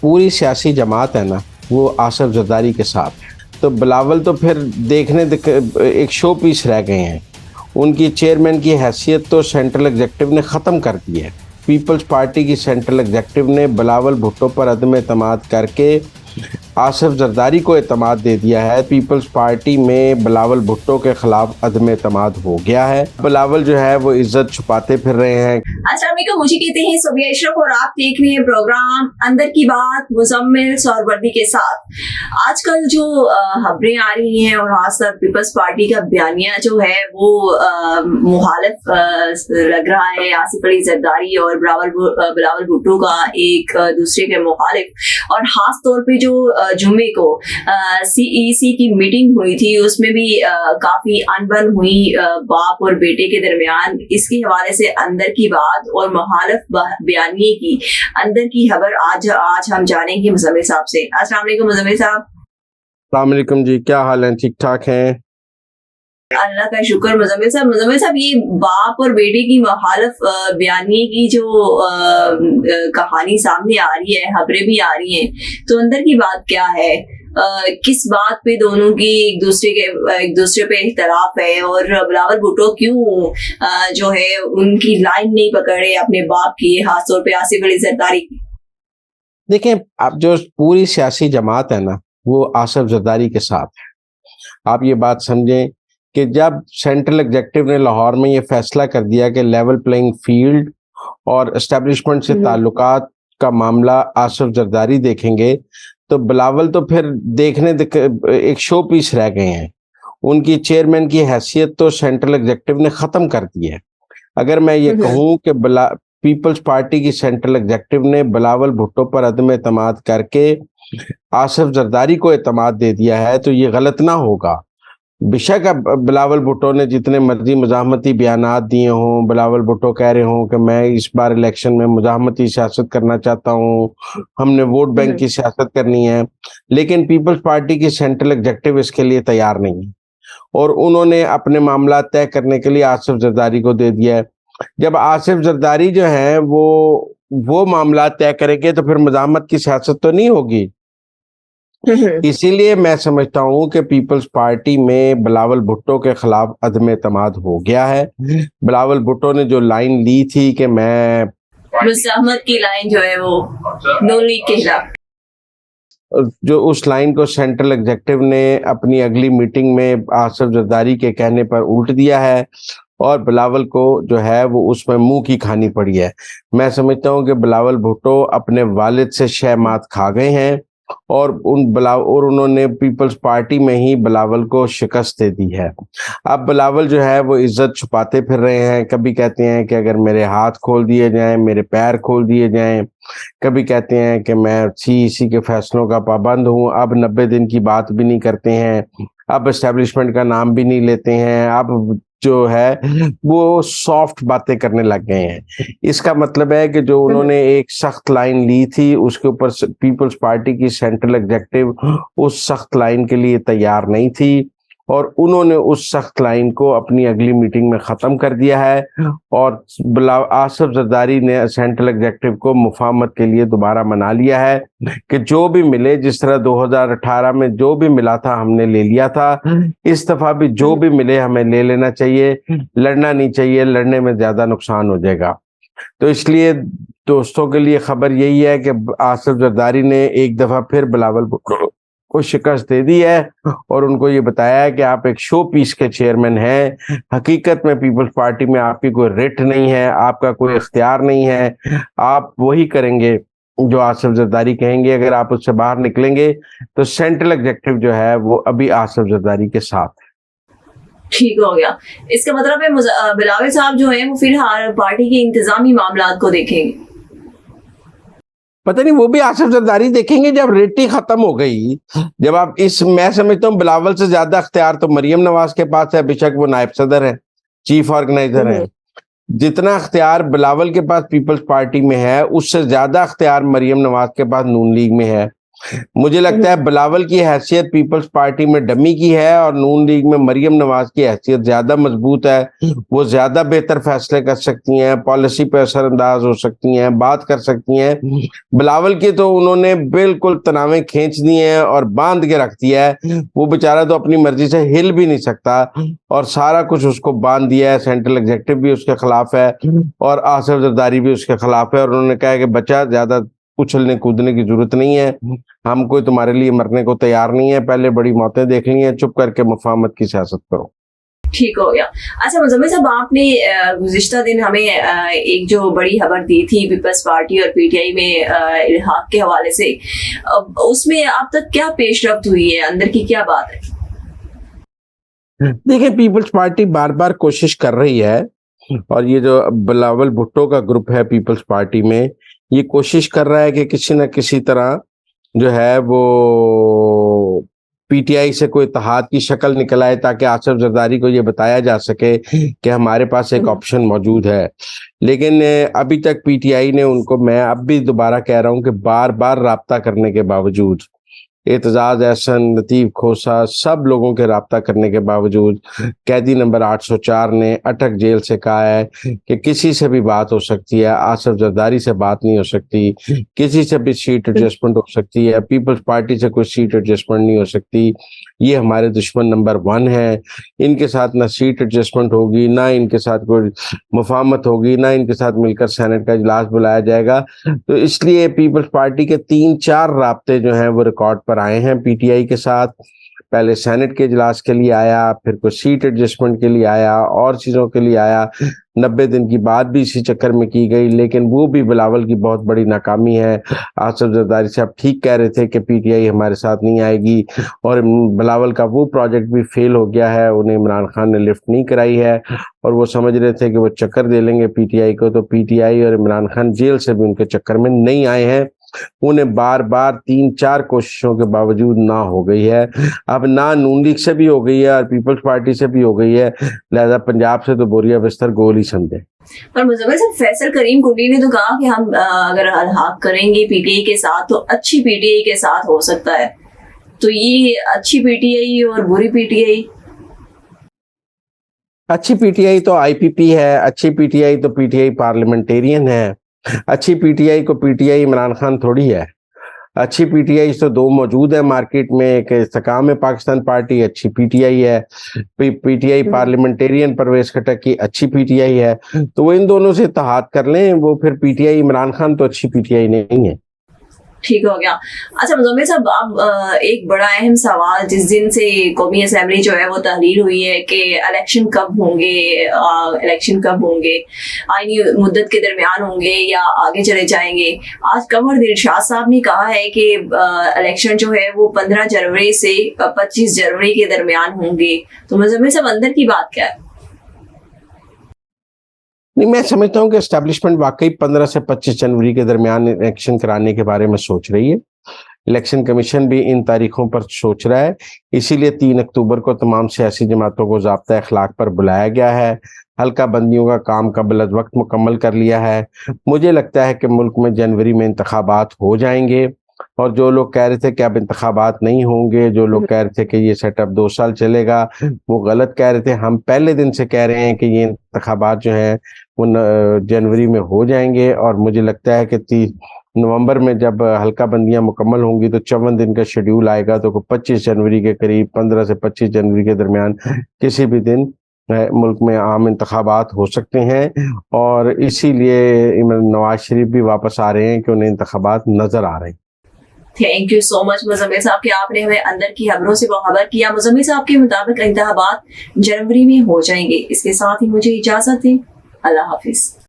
پوری سیاسی جماعت ہے نا وہ آصف زرداری کے ساتھ ہے، تو بلاول تو پھر دیکھنے ایک شو پیس رہ گئے ہیں۔ ان کی چیئرمین کی حیثیت تو سینٹرل ایگزیکٹو نے ختم کر دی ہے۔ پیپلز پارٹی کی سینٹرل ایگزیکٹو نے بلاول بھٹو پر عدم اعتماد کر کے آصف زرداری کو اعتماد دے دیا ہے۔ پیپلز پارٹی میں بلاول بھٹو کے خلاف عدم اعتماد ہو گیا ہے۔ بلاول جو ہے وہ عزت چھپاتے پھر رہے ہیں۔ السلام علیکم، مجھے کہتے ہیں صبیہ اشرف اور آپ دیکھ رہے ہیں پروگرام اندر کی بات مزمل سہروردی کے ساتھ۔ آج کل جو خبریں آ رہی ہیں اور خاص طور پیپلز پارٹی کا بیانیہ جو ہے وہ مخالف لگ رہا ہے، آصف علی زرداری اور بلاول بھٹو کا ایک دوسرے کے مخالف، اور خاص طور پہ جو جمعے کو سی ای سی کی میٹنگ ہوئی تھی اس میں بھی کافی انبن ہوئی باپ اور بیٹے کے درمیان۔ اس کے حوالے سے اندر کی بات اور مخالف بیانیے کی اندر کی خبر آج ہم جانیں گے مزمل صاحب سے۔ السلام علیکم مزمل صاحب۔ السلام علیکم جی، کیا حال ہیں؟ ٹھیک ٹھاک ہیں؟ اللہ کا شکر۔ مزمل صاحب یہ باپ اور بیٹے کی مخالف بیانیے کی جو کہانی سامنے آ رہی ہے، خبریں بھی آ رہی ہیں، تو اندر کی بات کیا ہے؟ کس بات پہ دونوں کی ایک دوسرے پہ اختلاف ہے، اور بلاول بھٹو کیوں جو ہے ان کی لائن نہیں پکڑے اپنے باپ کی، خاص طور پہ آصف علی زرداری کی؟ دیکھیں، اب جو پوری سیاسی جماعت ہے نا وہ آصف زرداری کے ساتھ ہے۔ آپ یہ بات سمجھیں کہ جب سینٹرل ایگزیکٹو نے لاہور میں یہ فیصلہ کر دیا کہ لیول پلینگ فیلڈ اور اسٹیبلشمنٹ سے تعلقات کا معاملہ آصف زرداری دیکھیں گے، تو بلاول تو پھر دیکھنے ایک شو پیس رہ گئے ہیں۔ ان کی چیئرمین کی حیثیت تو سینٹرل ایگزیکٹو نے ختم کر دی ہے۔ اگر میں یہ کہوں کہ پیپلز پارٹی کی سینٹرل ایگزیکٹو نے بلاول بھٹو پر عدم اعتماد کر کے آصف زرداری کو اعتماد دے دیا ہے تو یہ غلط نہ ہوگا۔ بے شک اب بلاول بھٹو نے جتنے مرضی مزاحمتی بیانات دیے ہوں، بلاول بھٹو کہہ رہے ہوں کہ میں اس بار الیکشن میں مزاحمتی سیاست کرنا چاہتا ہوں، ہم نے ووٹ بینک کی سیاست کرنی ہے، لیکن پیپلز پارٹی کی سینٹرل ایگزیکٹو اس کے لیے تیار نہیں ہے، اور انہوں نے اپنے معاملات طے کرنے کے لیے آصف زرداری کو دے دیا ہے۔ جب آصف زرداری جو ہیں وہ معاملات طے کریں گے تو پھر مزاحمت کی سیاست تو نہیں ہوگی۔ اسی لیے میں سمجھتا ہوں کہ پیپلز پارٹی میں بلاول بھٹو کے خلاف عدم اعتماد ہو گیا ہے۔ بلاول بھٹو نے جو لائن لی تھی کہ میں مزاحمت کی لائن جو ہے وہ نون لیگ کے خلاف، جو اس لائن کو سینٹرل ایگزیکٹو نے اپنی اگلی میٹنگ میں آصف زرداری کے کہنے پر الٹ دیا ہے، اور بلاول کو جو ہے وہ اس میں منہ کی کھانی پڑی ہے۔ میں سمجھتا ہوں کہ بلاول بھٹو اپنے والد سے شہ مات کھا گئے ہیں، اور انہوں نے پیپلز پارٹی میں ہی بلاول کو شکست دے دی ہے۔ اب بلاول جو ہے وہ عزت چھپاتے پھر رہے ہیں۔ کبھی کہتے ہیں کہ اگر میرے ہاتھ کھول دیے جائیں، میرے پیر کھول دیے جائیں، کبھی کہتے ہیں کہ میں سی کے فیصلوں کا پابند ہوں۔ اب 90 دن کی بات بھی نہیں کرتے ہیں، اب اسٹیبلشمنٹ کا نام بھی نہیں لیتے ہیں، اب جو ہے وہ سافٹ باتیں کرنے لگ گئے ہیں۔ اس کا مطلب ہے کہ جو انہوں نے ایک سخت لائن لی تھی اس کے اوپر پیپلز پارٹی کی سینٹرل ایگزیکٹو اس سخت لائن کے لیے تیار نہیں تھی، اور انہوں نے اس سخت لائن کو اپنی اگلی میٹنگ میں ختم کر دیا ہے، اور آصف زرداری نے سینٹرل ایگزیکٹو کو مفاہمت کے لیے دوبارہ منا لیا ہے کہ جو بھی ملے، جس طرح 2018 میں جو بھی ملا تھا ہم نے لے لیا تھا، اس دفعہ بھی جو بھی ملے ہمیں لے لینا چاہیے، لڑنا نہیں چاہیے، لڑنے میں زیادہ نقصان ہو جائے گا۔ تو اس لیے دوستوں کے لیے خبر یہی ہے کہ آصف زرداری نے ایک دفعہ پھر بلاول بھٹو کو شکست دے دی ہے، اور ان کو یہ بتایا ہے کہ آپ ایک شو پیس کے چیئرمین ہیں، حقیقت میں پیپلز پارٹی میں آپ کی کوئی ریٹ نہیں ہے، آپ کا کوئی اختیار نہیں ہے، آپ وہی کریں گے جو آصف زرداری کہیں گے۔ اگر آپ اس سے باہر نکلیں گے تو سینٹرل ایگزیکٹو جو ہے وہ ابھی آصف زرداری کے ساتھ ہے۔ ٹھیک ہو گیا۔ اس کا مطلب ہے بلاول صاحب جو ہیں وہ فی الحال پارٹی کے انتظامی معاملات کو دیکھیں گے۔ پتہ نہیں، وہ بھی آصف زرداری دیکھیں گے جب ریٹی ختم ہو گئی۔ جب آپ میں سمجھتا ہوں بلاول سے زیادہ اختیار تو مریم نواز کے پاس ہے، بے شک وہ نائب صدر ہیں، چیف آرگنائزر ہیں۔ جتنا اختیار بلاول کے پاس پیپلز پارٹی میں ہے اس سے زیادہ اختیار مریم نواز کے پاس نون لیگ میں ہے۔ मुझे लगता है बिलावल की हैसियत पीपल्स पार्टी में डमी की है और नून लीग में मरियम नवाज की हैसियत ज्यादा मजबूत है। वो ज्यादा बेहतर फैसले कर सकती हैं, पॉलिसी पे असरअंदाज हो सकती हैं, बात कर सकती हैं। बिलावल की तो उन्होंने बिल्कुल तनावे खींच दी हैं और बांध के रख दिया है। वो बेचारा तो अपनी मर्जी से हिल भी नहीं सकता और सारा कुछ उसको बांध दिया है। सेंट्रल एग्जीक्यूटिव भी उसके खिलाफ है और आसिफ जरदारी भी उसके खिलाफ है और उन्होंने कहा है कि बच्चा ज्यादा उछलने कूदने की जरूरत नहीं है, हम कोई तुम्हारे लिए मरने को तैयार नहीं है, पहले बड़ी मौतें देख ली हैं, चुप करके मुफाहमत की सियासत करो। ठीक हो गया। अच्छा मुजम्मिल साहब, आपने गुज़िश्ता दिन हमें एक जो बड़ी खबर दी थी पीपल्स पार्टी और पीटीआई में इल्हाक के हवाले से, उसमें अब तक क्या पेशरफ्त हुई है, अंदर की क्या बात है? देखिए, पीपल्स पार्टी बार बार कोशिश कर रही है और ये जो बिलावल भुट्टो का ग्रुप है पीपल्स पार्टी में, ये कोशिश कर रहा है कि किसी न किसी तरह जो है वो पीटीआई से कोई इत्तेहाद की शक्ल निकल आए ताकि आसिफ जरदारी को ये बताया जा सके कि हमारे पास एक ऑप्शन मौजूद है। लेकिन अभी तक पीटीआई ने उनको, मैं अब भी दोबारा कह रहा हूं कि बार बार राब्ता करने के बावजूद, एतजाज एहसन, लतीफ खोसा, सब लोगों के राब्ता करने के बावजूद कैदी नंबर 804 ने अटक जेल से कहा है कि किसी से भी बात हो सकती है, आसिफ जरदारी से बात नहीं हो सकती, किसी से भी सीट एडजस्टमेंट हो सकती है, पीपल्स पार्टी से कोई सीट एडजस्टमेंट नहीं हो सकती, ये हमारे दुश्मन नंबर 1 है, इनके साथ ना सीट एडजस्टमेंट होगी, ना इनके साथ कोई मुफाहमत होगी, ना इनके साथ मिलकर सेनेट का इजलास बुलाया जाएगा। तो इसलिए पीपल्स पार्टी के 3-4 राब्ते जो हैं वो रिकॉर्ड पर आए हैं पीटीआई के साथ। पहले सेनेट के इजलास के लिए आया, फिर कोई सीट एडजस्टमेंट के लिए आया और चीजों के लिए आया। 90 दिन की बात भी इसी चक्कर में की गई, लेकिन वो भी बिलावल की बहुत बड़ी नाकामी है। आसिफ जरदारी साहब ठीक कह रहे थे कि पीटीआई हमारे साथ नहीं आएगी और बिलावल का वो प्रोजेक्ट भी फेल हो गया है, उन्हें इमरान खान ने लिफ्ट नहीं कराई है और वो समझ रहे थे कि वो चक्कर दे लेंगे पीटीआई को, तो पीटीआई और इमरान खान जेल से भी उनके चक्कर में नहीं आए हैं। उन्हें बार बार 3-4 कोशिशों के बावजूद ना हो गई है, अब ना नून लीग से भी हो गई है और पीपल्स पार्टी से भी हो गई है, लिहाजा पंजाब से तो बोरिया बिस्तर गोल ही समझे। पर मुजम्मिल साहब, फैसल करीम कुंडी ने तो कहा कि हम अगर इल्हाक करेंगे पीटीआई के साथ तो अच्छी पीटीआई के साथ हो सकता है, तो ये अच्छी पीटीआई और बुरी पीटीआई? अच्छी पीटीआई तो आईपीपी है, अच्छी पीटीआई तो पीटीआई पार्लियामेंटेरियन है, अच्छी पीटीआई को पीटीआई इमरान खान थोड़ी है। अच्छी पीटीआई तो 2 मौजूद है मार्केट में, एक इस्तेकाम है पाकिस्तान पार्टी, अच्छी पीटीआई है, पीटीआई पार्लियामेंटेरियन परवेज खटक की अच्छी पीटीआई है, तो वो इन दोनों से इत्तेहाद कर लें, वो फिर पीटीआई इमरान खान तो अच्छी पीटीआई नहीं है। ठीक हो गया। अच्छा मुजम्मिल साहब, अब एक बड़ा अहम सवाल, जिस दिन से कौमी असेंबली जो है वो तहलील हुई है कि इलेक्शन कब होंगे, आईनी मुद्दत के दरमियान होंगे या आगे चले जाएंगे। आज कमर दिलशाद साहब ने कहा है कि इलेक्शन जो है वो 15 जनवरी से 25 जनवरी के दरमियान होंगे, तो मुजम्मिल साहब अंदर की बात क्या है? नहीं, मैं समझता हूँ कि एस्टैब्लिशमेंट वाकई 15 से 25 जनवरी के दरमियान इलेक्शन कराने के बारे में सोच रही है। इलेक्शन कमीशन भी इन तारीखों पर सोच रहा है, इसीलिए 3 अक्टूबर को तमाम सियासी जमातों को ज़ाब्ता अखलाक पर बुलाया गया है। हल्का बंदियों का काम कबल अज़ वक्त मुकम्मल कर लिया है। मुझे लगता है कि मुल्क में जनवरी में इंतखाबात हो जाएंगे और जो लोग कह रहे थे कि अब इंतखाबात नहीं होंगे, जो लोग कह रहे थे कि ये सेटअप 2 साल चलेगा, वो गलत कह रहे थे। हम पहले दिन से कह रहे हैं कि ये इंतखाबात जो हैं वो जनवरी में हो जाएंगे और मुझे लगता है कि 30 नवंबर में जब हल्का बंदियां मुकम्मल होंगी तो 54 दिन का शेड्यूल आएगा, तो 25 जनवरी के करीब, 15 से 25 जनवरी के दरमियान किसी भी दिन मुल्क में आम इंतखाबात हो सकते हैं और इसीलिए नवाज शरीफ भी वापस आ रहे हैं कि उन्हें इंतखाबात नजर आ रहे हैं। Thank you so much Muzammil साहब कि आपने हमें अंदर की खबरों से बाखबर किया। मुजम्मिल साहब के मुताबिक इंतखाबात जनवरी में हो जाएंगे। इसके साथ ही मुझे इजाजत दें। अल्लाह हाफिज।